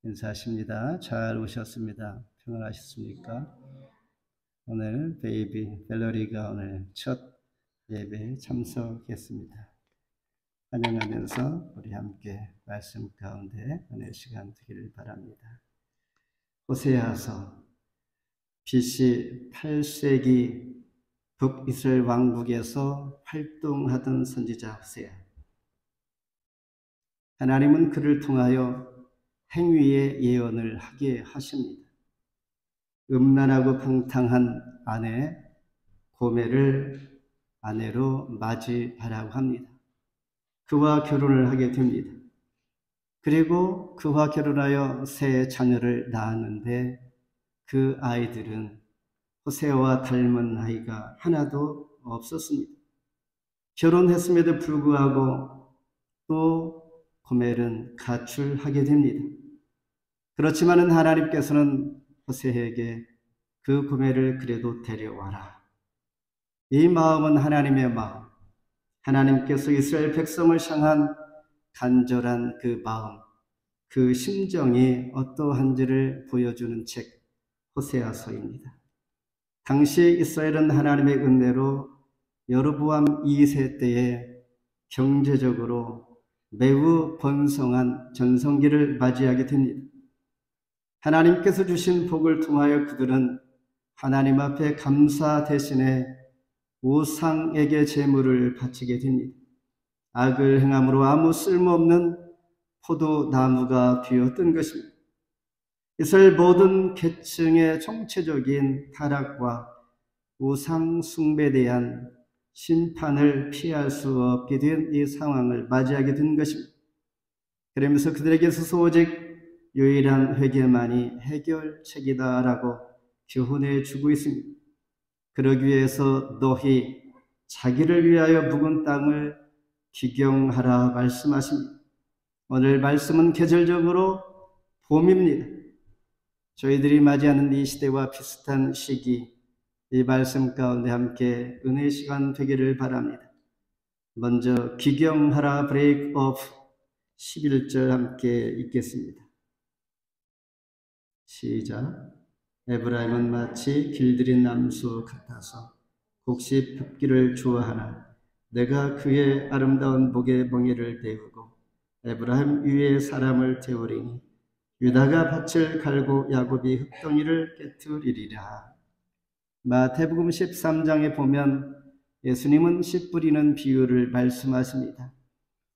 인사하십니다. 잘 오셨습니다. 평안하셨습니까? 오늘 베이비 벨러리가 오늘 첫 예배에 참석했습니다. 환영하면서 우리 함께 말씀 가운데 은혜 시간 되기를 바랍니다. 호세아서 BC 8세기 북이스라엘 왕국에서 활동하던 선지자 호세아. 하나님은 그를 통하여 행위의 예언을 하게 하십니다. 음란하고 방탕한 아내 고멜을 아내로 맞이하라고 합니다. 그와 결혼을 하게 됩니다. 그리고 그와 결혼하여 세 자녀를 낳았는데 그 아이들은 호세아와 닮은 아이가 하나도 없었습니다. 결혼했음에도 불구하고 또 고멜은 가출하게 됩니다. 그렇지만은 하나님께서는 호세아에게 그 고멜을 그래도 데려와라. 이 마음은 하나님의 마음, 하나님께서 이스라엘 백성을 향한 간절한 그 마음, 그 심정이 어떠한지를 보여주는 책 호세아서입니다. 당시 이스라엘은 하나님의 은혜로 여로보암 2세 때에 경제적으로 매우 번성한 전성기를 맞이하게 됩니다. 하나님께서 주신 복을 통하여 그들은 하나님 앞에 감사 대신에 우상에게 제물을 바치게 됩니다. 악을 행함으로 아무 쓸모없는 포도나무가 되었던 것입니다. 이스라엘 모든 계층의 총체적인 타락과 우상 숭배에 대한 심판을 피할 수 없게 된 이 상황을 맞이하게 된 것입니다. 그러면서 그들에게 있어서 오직 유일한 회개만이 해결책이다라고 교훈해 주고 있습니다. 그러기 위해서 너희 자기를 위하여 묵은 땅을 기경하라 말씀하십니다. 오늘 말씀은 계절적으로 봄입니다. 저희들이 맞이하는 이 시대와 비슷한 시기, 이 말씀 가운데 함께 은혜의 시간 되기를 바랍니다. 먼저 기경하라 브레이크 오프 11절 함께 읽겠습니다. 시작. 에브라임은 마치 길들인 나무수 같아서 곡식 붓기를 좋아하나 내가 그의 아름다운 목에 멍에를 데우고 에브라임 위에 사람을 태우리니 유다가 밭을 갈고 야곱이 흙덩이를 깨트리리라. 마태복음 13장에 보면 예수님은 씨 뿌리는 비유를 말씀하십니다.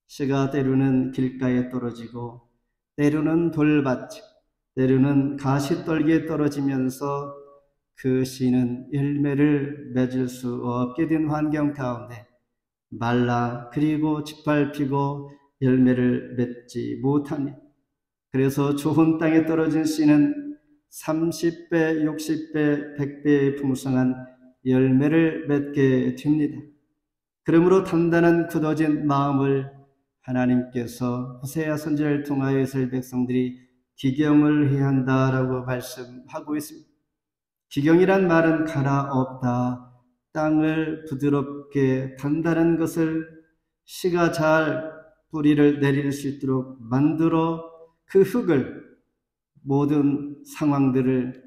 씨가 때로는 길가에 떨어지고 때로는 돌밭, 때로는 가시떨기에 떨어지면서 그 씨는 열매를 맺을 수 없게 된 환경 가운데 말라 그리고 짓밟히고 열매를 맺지 못합니다. 그래서 좋은 땅에 떨어진 씨는 30배, 60배, 100배의 풍성한 열매를 맺게 됩니다. 그러므로 단단한 굳어진 마음을 하나님께서 호세아 선지자를 통하여 이스라엘 백성들이 기경을 해야 한다라고 말씀하고 있습니다. 기경이란 말은 갈아엎다, 땅을 부드럽게 단단한 것을 씨가 잘 뿌리를 내릴 수 있도록 만들어 그 흙을 모든 상황들을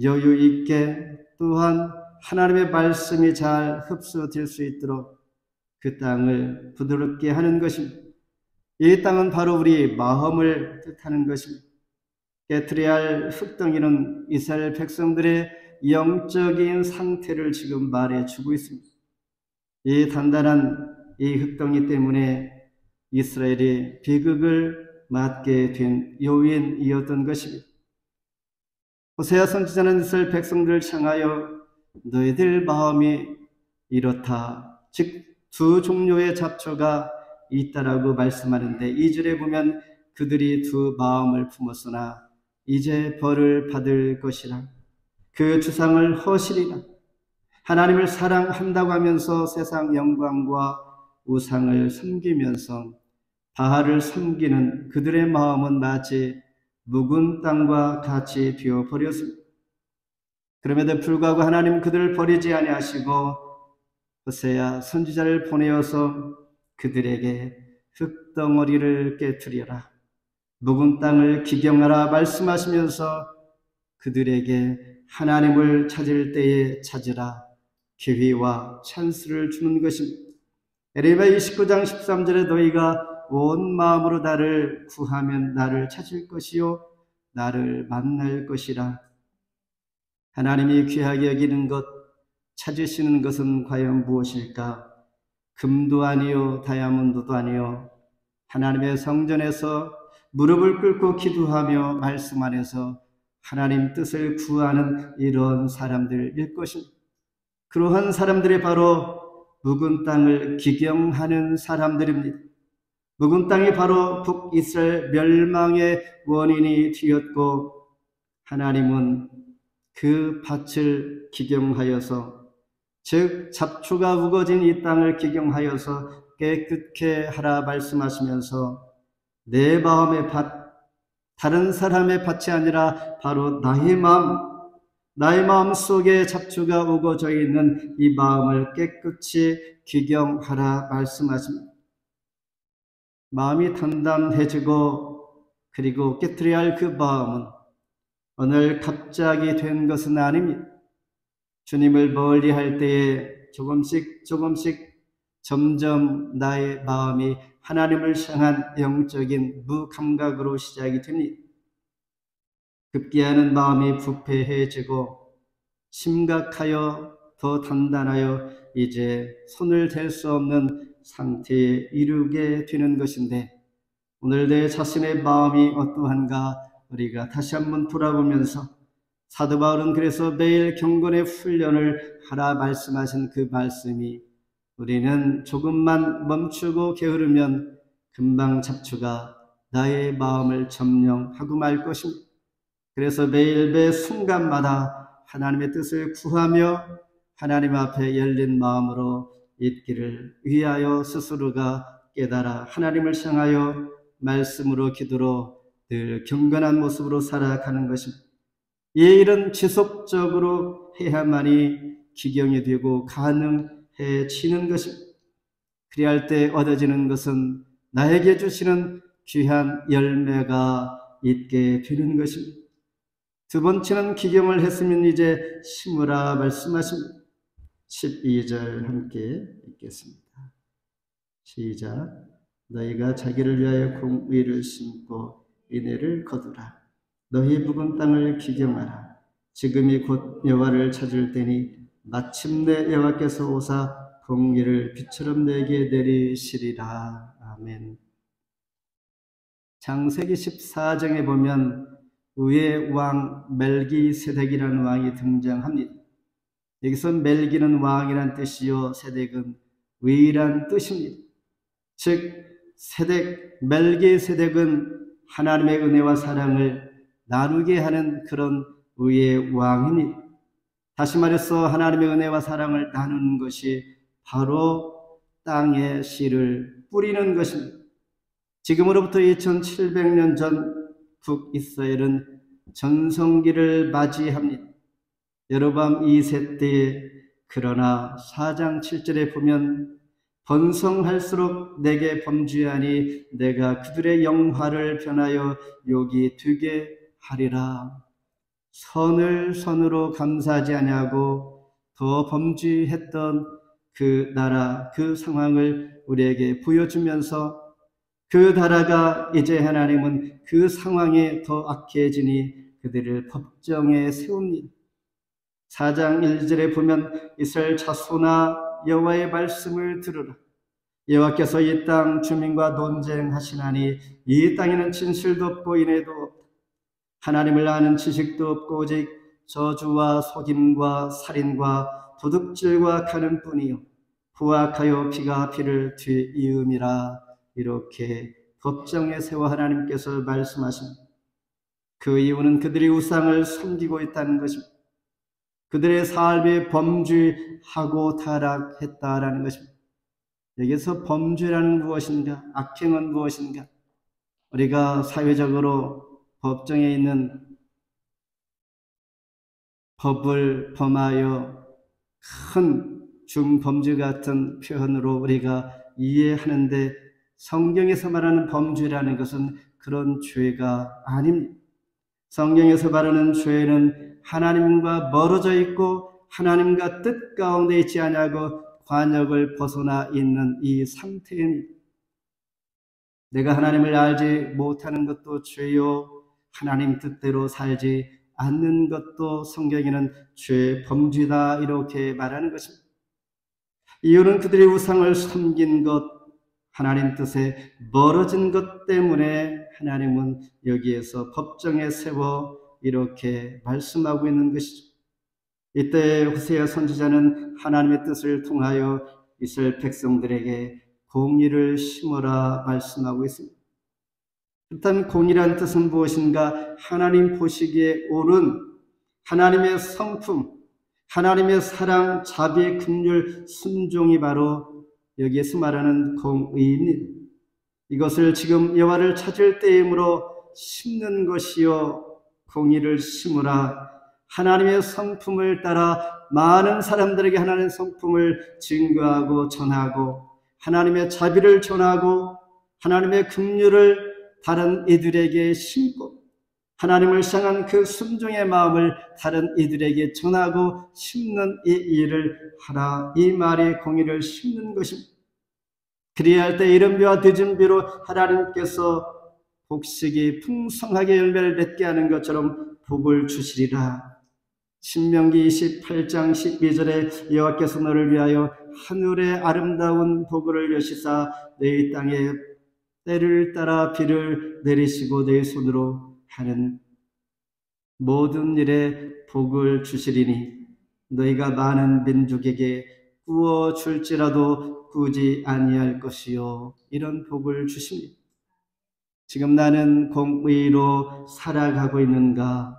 여유 있게 또한 하나님의 말씀이 잘 흡수될 수 있도록 그 땅을 부드럽게 하는 것입니다. 이 땅은 바로 우리 마음을 뜻하는 것입니다. 깨트려야 할 흙덩이는 이스라엘 백성들의 영적인 상태를 지금 말해주고 있습니다. 이 단단한 이 흙덩이 때문에 이스라엘이 비극을 맞게 된 요인이었던 것입니다. 호세아 선지자는 이스라엘 백성들을 향하여 너희들 마음이 이렇다, 즉 두 종류의 잡초가 있다라고 말씀하는데 2절에 보면 그들이 두 마음을 품었으나 이제 벌을 받을 것이라. 그 주상을 허시리라. 하나님을 사랑한다고 하면서 세상 영광과 우상을 섬기면서 바알을 섬기는 그들의 마음은 마치 묵은 땅과 같이 되어버렸습니다. 그럼에도 불구하고 하나님은 그들을 버리지 아니하시고 호세아 선지자를 보내어서 그들에게 흙덩어리를 깨트려라. 묵은 땅을 기경하라 말씀하시면서 그들에게 하나님을 찾을 때에 찾으라 기회와 찬스를 주는 것입니다. 에레미야 29장 13절에 너희가 온 마음으로 나를 구하면 나를 찾을 것이요 나를 만날 것이라. 하나님이 귀하게 여기는 것, 찾으시는 것은 과연 무엇일까? 금도 아니요 다이아몬드도 아니요 하나님의 성전에서 무릎을 꿇고 기도하며 말씀 안에서 하나님 뜻을 구하는 이런 사람들일 것입니다. 그러한 사람들이 바로 묵은 땅을 기경하는 사람들입니다. 묵은 땅이 바로 북이스라엘 멸망의 원인이 되었고 하나님은 그 밭을 기경하여서 즉 잡초가 우거진 이 땅을 기경하여서 깨끗게 하라 말씀하시면서 내 마음의 밭, 다른 사람의 밭이 아니라 바로 나의 마음 속에 잡초가 우거져 있는 이 마음을 깨끗이 기경하라 말씀하십니다. 마음이 단단해지고 그리고 깨트려야 할 그 마음은 오늘 갑자기 된 것은 아닙니다. 주님을 멀리 할 때에 조금씩 점점 나의 마음이 하나님을 향한 영적인 무감각으로 시작이 됩니다. 급기야는 마음이 부패해지고 심각하여 더 단단하여 이제 손을 댈 수 없는 상태에 이르게 되는 것인데 오늘 내 자신의 마음이 어떠한가 우리가 다시 한번 돌아보면서 사도 바울은 그래서 매일 경건의 훈련을 하라 말씀하신 그 말씀이 우리는 조금만 멈추고 게으르면 금방 잡초가 나의 마음을 점령하고 말 것입니다. 그래서 매일 매 순간마다 하나님의 뜻을 구하며 하나님 앞에 열린 마음으로 있기를 위하여 스스로가 깨달아 하나님을 향하여 말씀으로 기도로 늘 경건한 모습으로 살아가는 것입니다. 이 일은 지속적으로 해야만이 기경이 되고 가능해지는 것입니다. 그리할 때 얻어지는 것은 나에게 주시는 귀한 열매가 있게 되는 것입니다. 두 번째는 기경을 했으면 이제 심으라 말씀하십니다. 12절 함께 읽겠습니다. 시작. 너희가 자기를 위하여 공의를 심고 인애를 거두라. 너희 묵은 땅을 기경하라. 지금이 곧 여호와를 찾을 때니 마침내 여호와께서 오사 공의를 빛처럼 내게 내리시리라. 아멘. 창세기 14장에 보면 의의 왕 멜기세덱이라는 왕이 등장합니다. 여기서 멜기는 왕이란 뜻이요 세덱은 의란 뜻입니다. 즉 멜기세덱은 하나님의 은혜와 사랑을 나누게 하는 그런 의의 왕입니다. 다시 말해서 하나님의 은혜와 사랑을 나누는 것이 바로 땅에 씨를 뿌리는 것입니다. 지금으로부터 2700년 전 북이스라엘은 전성기를 맞이합니다. 여로보암 2세 때에 그러나 4장 7절에 보면 번성할수록 내게 범죄하니 내가 그들의 영화를 변하여 욕이 되게 하리라. 선을 선으로 감사하지 아니하고 더 범죄했던 그 나라 그 상황을 우리에게 보여주면서 그 나라가 이제 하나님은 그 상황이 더 악해지니 그들을 법정에 세웁니다. 4장 1절에 보면 이스라엘 자손아 여호와의 말씀을 들으라. 여호와께서 이 땅 주민과 논쟁하시나니 이 땅에는 진실도 없고 인애도 없다. 하나님을 아는 지식도 없고 오직 저주와 속임과 살인과 도둑질과 가는 뿐이요 부악하여 피가 피를 뒤이음이라. 이렇게 법정에 세워 하나님께서 말씀하십니다. 그 이유는 그들이 우상을 섬기고 있다는 것입니다. 그들의 삶이 범죄하고 타락했다라는 것입니다. 여기서 범죄라는 무엇인가? 악행은 무엇인가? 우리가 사회적으로 법정에 있는 법을 범하여 큰 중범죄 같은 표현으로 우리가 이해하는데 성경에서 말하는 범죄라는 것은 그런 죄가 아닙니다. 성경에서 말하는 죄는 하나님과 멀어져 있고 하나님과 뜻 가운데 있지 아니하고 관역을 벗어나 있는 이 상태입니다. 내가 하나님을 알지 못하는 것도 죄요, 하나님 뜻대로 살지 않는 것도 성경에는 죄 범죄다 이렇게 말하는 것입니다. 이유는 그들이 우상을 섬긴 것, 하나님 뜻에 멀어진 것 때문에 하나님은 여기에서 법정에 세워 이렇게 말씀하고 있는 것이죠. 이때 호세아 선지자는 하나님의 뜻을 통하여 이스라엘 백성들에게 공의를 심어라 말씀하고 있습니다. 일단 공의란 뜻은 무엇인가? 하나님 보시기에 옳은 하나님의 성품, 하나님의 사랑, 자비, 긍휼, 순종이 바로 여기에서 말하는 공의입니다. 이것을 지금 여호와를 찾을 때이므로 심는 것이요, 공의를 심으라. 하나님의 성품을 따라 많은 사람들에게 하나님의 성품을 증거하고 전하고 하나님의 자비를 전하고 하나님의 긍휼을 다른 이들에게 심고 하나님을 향한 그 순종의 마음을 다른 이들에게 전하고 심는 이 일을 하라. 이 말이 공의를 심는 것입니다. 그리할 때 이른 비와 늦은 비로 하나님께서 곡식이 풍성하게 열매를 맺게 하는 것처럼 복을 주시리라. 신명기 28장 12절에 여호와께서 너를 위하여 하늘의 아름다운 복을 여시사 너희 땅에 때를 따라 비를 내리시고 내 손으로 하는 모든 일에 복을 주시리니 너희가 많은 민족에게 구워 줄지라도 구지 아니할 것이요. 이런 복을 주십니다. 지금 나는 공의로 살아가고 있는가?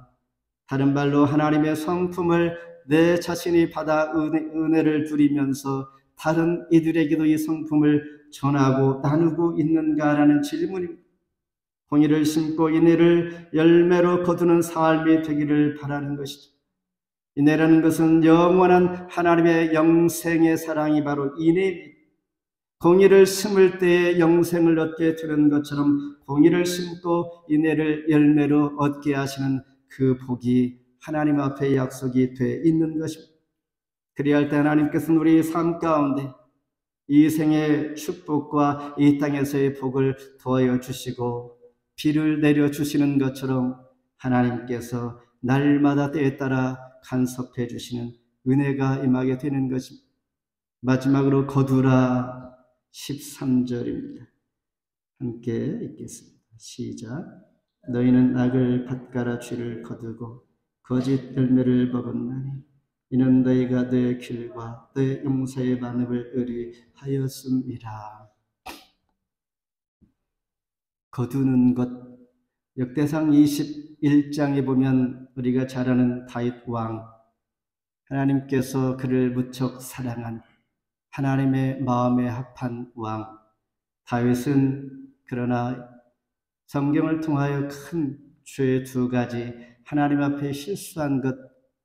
다른 말로 하나님의 성품을 내 자신이 받아 은혜를 누리면서 다른 이들에게도 이 성품을 전하고 나누고 있는가라는 질문입니다. 공의를 심고 인애를 열매로 거두는 삶이 되기를 바라는 것이죠. 인애라는 것은 영원한 하나님의 영생의 사랑이 바로 인애입니다. 공의를 심을 때에 영생을 얻게 되는 것처럼 공의를 심고 인애를 열매로 얻게 하시는 그 복이 하나님 앞에 약속이 돼 있는 것입니다. 그리할 때 하나님께서는 우리 삶 가운데 이 생의 축복과 이 땅에서의 복을 더하여 주시고 비를 내려주시는 것처럼 하나님께서 날마다 때에 따라 간섭해 주시는 은혜가 임하게 되는 것입니다. 마지막으로 거두라 13절입니다. 함께 읽겠습니다. 시작. 너희는 악을 밭갈아 쥐를 거두고 거짓 열매를 먹었나니 이는 너희가 내 길과 내 용서의 반응을 의리하였음이라. 거두는 것, 역대상 21장에 보면 우리가 잘 아는 다윗 왕, 하나님께서 그를 무척 사랑한 하나님의 마음에 합한 왕 다윗은 그러나 성경을 통하여 큰 죄 두 가지 하나님 앞에 실수한 것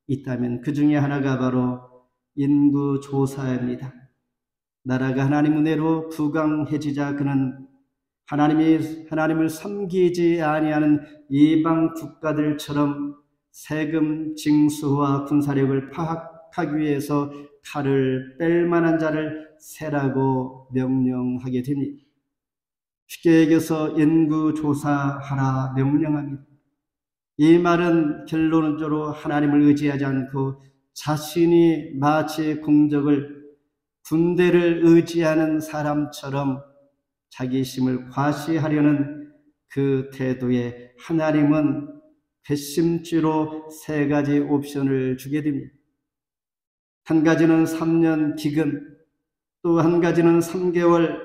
있다면 그 중에 하나가 바로 인구조사입니다. 나라가 하나님 은혜로 부강해지자 그는 하나님을 섬기지 아니하는 이방 국가들처럼 세금 징수와 군사력을 파악하기 위해서 칼을 뺄 만한 자를 세라고 명령하게 됩니다. 쉽게 얘기해서 인구조사하라 명령합니다. 이 말은 결론적으로 하나님을 의지하지 않고 자신이 마치 공적을 군대를 의지하는 사람처럼 자기심을 과시하려는 그 태도에 하나님은 괘씸죄로 세 가지 옵션을 주게 됩니다. 한 가지는 3년 기근, 또 한 가지는 3개월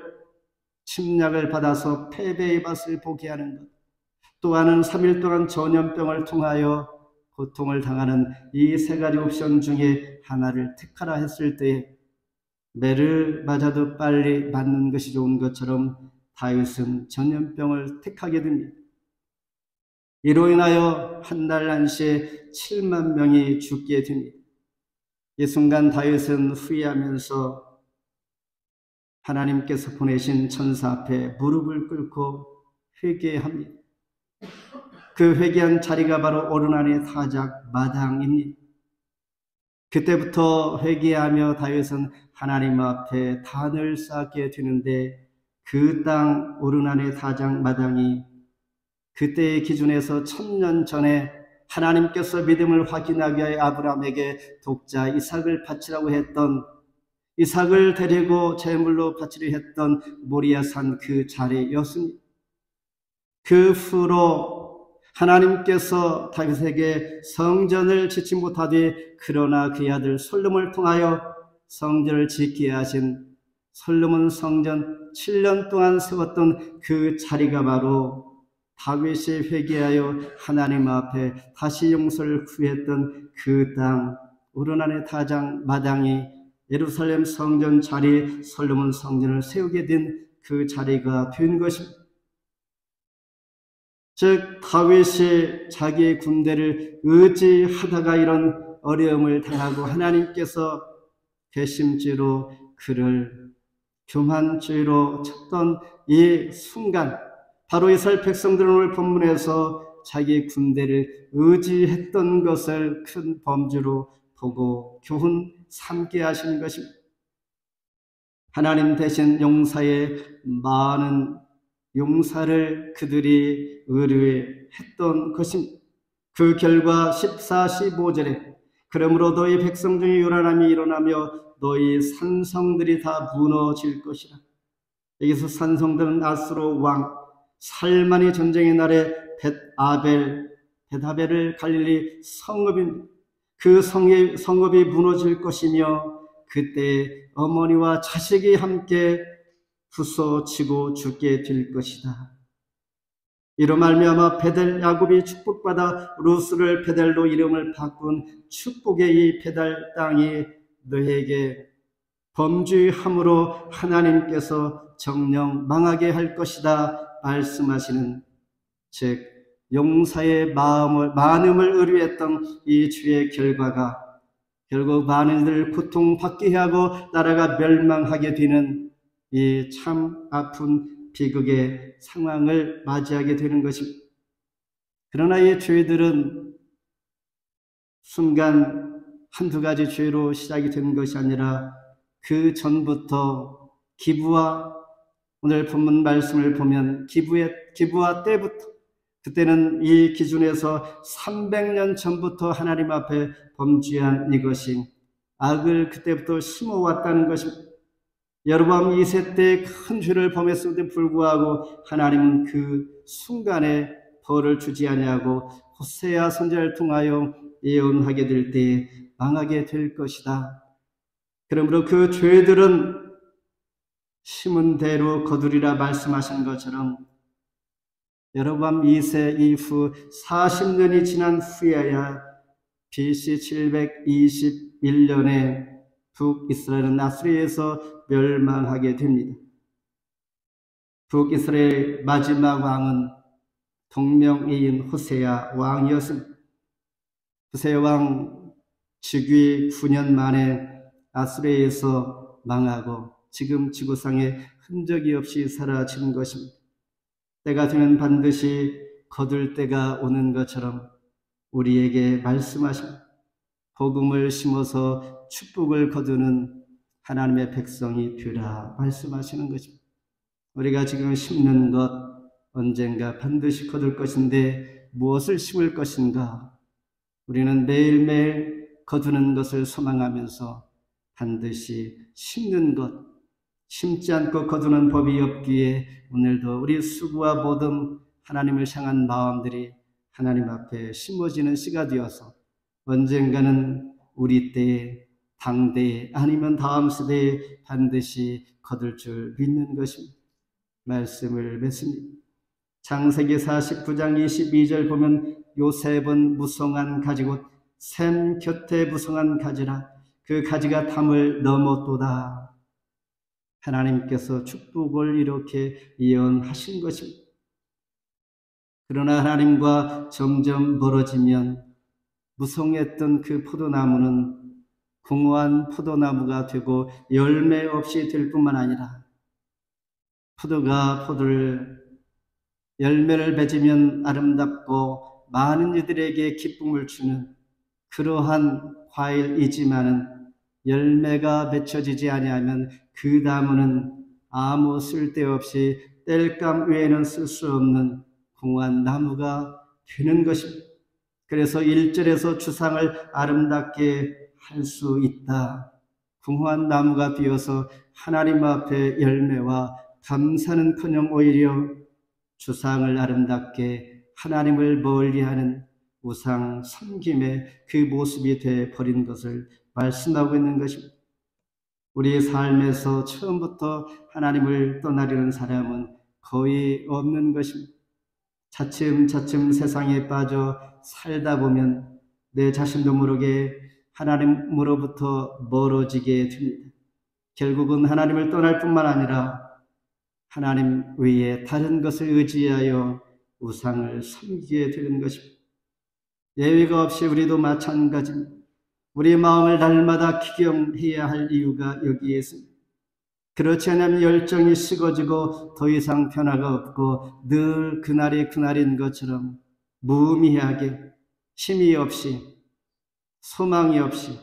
침략을 받아서 패배의 맛을 보게 하는 것, 또 하나는 3일 동안 전염병을 통하여 고통을 당하는 이 세 가지 옵션 중에 하나를 택하라 했을 때 매를 맞아도 빨리 맞는 것이 좋은 것처럼 다윗은 전염병을 택하게 됩니다. 이로 인하여 한 달 안시에 7만 명이 죽게 됩니다. 이 순간 다윗은 후회하면서 하나님께서 보내신 천사 앞에 무릎을 꿇고 회개합니다. 그 회개한 자리가 바로 오르난의 타작 마당입니다. 그때부터 회개하며 다윗은 하나님 앞에 단을 쌓게 되는데 그 땅 오르난의 타작 마당이 그때의 기준에서 1000년 전에 하나님께서 믿음을 확인하기 위하여 아브라함에게 독자 이삭을 바치라고 했던, 이삭을 데리고 제물로 바치려 했던 모리아산 그 자리였습니다. 그 후로 하나님께서 다윗에게 성전을 짓지 못하되 그러나 그의 아들 솔로몬을 통하여 성전을 짓게 하신 솔로몬 성전 7년 동안 세웠던 그 자리가 바로 다윗이 회개하여 하나님 앞에 다시 용서를 구했던 그 땅 오르난의 타작 마당이 예루살렘 성전 자리 솔로몬 성전을 세우게 된 그 자리가 된 것입니다. 즉 다윗이 자기의 군대를 의지하다가 이런 어려움을 당하고 하나님께서 괘씸죄로 그를 교만죄로 쳤던 이 순간, 바로 이스라엘 백성들은 오늘 본문에서 자기의 군대를 의지했던 것을 큰 범죄로 보고 교훈 삼게 하신 것입니다. 하나님 대신 용사의 많은 용사를 그들이 의뢰했던 것입니다. 그 결과 14, 15절에 그러므로 너희 백성 중에 요란함이 일어나며 너희 산성들이 다 무너질 것이라. 여기서 산성들은 아수르 왕 살만이 전쟁의 날에 벳아벨을 갈릴리 성읍입니다. 그 성읍이 무너질 것이며 그때 어머니와 자식이 함께 부서지고 죽게 될 것이다. 이로 말미암아 베델 야곱이 축복받아 루스를 베델로 이름을 바꾼 축복의 이 베델 땅이 너에게 범죄함으로 하나님께서 정령 망하게 할 것이다 말씀하시는, 즉 용사의 많음을 의뢰했던 이 주의 결과가 결국 많은 이들을 고통받게 하고 나라가 멸망하게 되는 이 참 아픈 비극의 상황을 맞이하게 되는 것입니다. 그러나 이 죄들은 순간 한두 가지 죄로 시작이 된 것이 아니라 그 전부터 기부와, 오늘 본문 말씀을 보면 기부와 때부터, 그때는 이 기준에서 300년 전부터 하나님 앞에 범죄한 이것이 악을 그때부터 심어왔다는 것입니다. 여로보암 2세 때 큰 죄를 범했음에도 불구하고 하나님은 그 순간에 벌을 주지 아니하고 호세아 선지자를 통하여 예언하게 될 때 망하게 될 것이다. 그러므로 그 죄들은 심은 대로 거두리라 말씀하신 것처럼 여로보암 2세 이후 40년이 지난 후에야 BC 721년에 북이스라엘은 아수르에서 멸망하게 됩니다. 북이스라엘 마지막 왕은 동명이인 호세아 왕이었습니다. 호세아 왕 즉위 9년 만에 아수르에서 망하고 지금 지구상에 흔적이 없이 사라진 것입니다. 때가 되면 반드시 거둘 때가 오는 것처럼 우리에게 말씀하십니다. 복음을 심어서 축복을 거두는 하나님의 백성이 되라 말씀하시는 것입니다. 우리가 지금 심는 것 언젠가 반드시 거둘 것인데 무엇을 심을 것인가? 우리는 매일매일 거두는 것을 소망하면서 반드시 심는 것, 심지 않고 거두는 법이 없기에 오늘도 우리 수고와 모든 하나님을 향한 마음들이 하나님 앞에 심어지는 씨가 되어서 언젠가는 우리 때에, 당대에, 아니면 다음 세대에 반드시 거둘 줄 믿는 것입니다. 말씀을 맺습니다. 창세기 49장 22절 보면 요셉은 무성한 가지곧 샘 곁에 무성한 가지라 그 가지가 담을 넘었도다. 하나님께서 축복을 이렇게 예언하신 것입니다. 그러나 하나님과 점점 멀어지면 무성했던 그 포도나무는 공허한 포도나무가 되고 열매 없이 될 뿐만 아니라 포도가 포도를 열매를 맺으면 아름답고 많은 이들에게 기쁨을 주는 그러한 과일이지만은 열매가 맺혀지지 아니하면 그 나무는 아무 쓸데없이 땔감 외에는 쓸 수 없는 궁한 나무가 되는 것입니다. 그래서 1절에서 주상을 아름답게 할 수 있다. 궁한 나무가 되어서 하나님 앞에 열매와 감사는커녕 오히려 주상을 아름답게 하나님을 멀리하는 우상 섬김의 그 모습이 돼 버린 것을 말씀하고 있는 것입니다. 우리의 삶에서 처음부터 하나님을 떠나려는 사람은 거의 없는 것입니다. 차츰차츰 세상에 빠져 살다 보면 내 자신도 모르게 하나님으로부터 멀어지게 됩니다. 결국은 하나님을 떠날 뿐만 아니라 하나님 외에 다른 것을 의지하여 우상을 섬기게 되는 것입니다. 예외가 없이 우리도 마찬가지입니다. 우리의 마음을 날마다 기경해야 할 이유가 여기에 있습니다. 그렇지 않으면 열정이 식어지고 더 이상 변화가 없고 늘 그날이 그날인 것처럼 무의미하게 힘이 없이 소망이 없이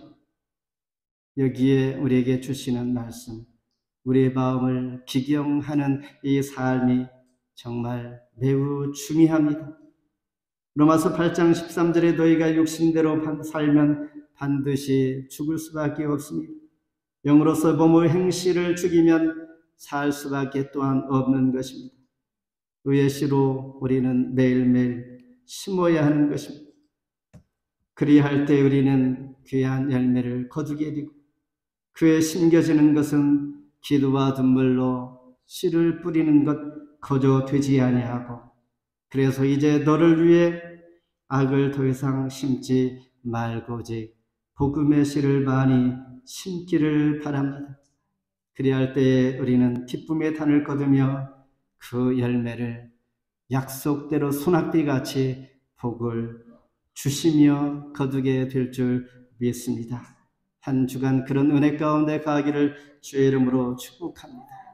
여기에 우리에게 주시는 말씀, 우리의 마음을 기경하는 이 삶이 정말 매우 중요합니다. 로마서 8장 13절에 너희가 육신대로 살면 반드시 죽을 수밖에 없습니다. 영으로서 몸의 행실을 죽이면 살 수밖에 또한 없는 것입니다. 의의 씨로 우리는 매일매일 심어야 하는 것입니다. 그리할 때 우리는 귀한 열매를 거두게 되고 그에 심겨지는 것은 기도와 눈물로 씨를 뿌리는 것 거저 되지 아니하고 그래서 이제 너를 위해 악을 더 이상 심지 말고지 복음의 씨를 많이 심기를 바랍니다. 그리할 때에 우리는 기쁨의 단을 거두며 그 열매를 약속대로 소낙비같이 복을 주시며 거두게 될 줄 믿습니다. 한 주간 그런 은혜 가운데 가기를 주의 이름으로 축복합니다.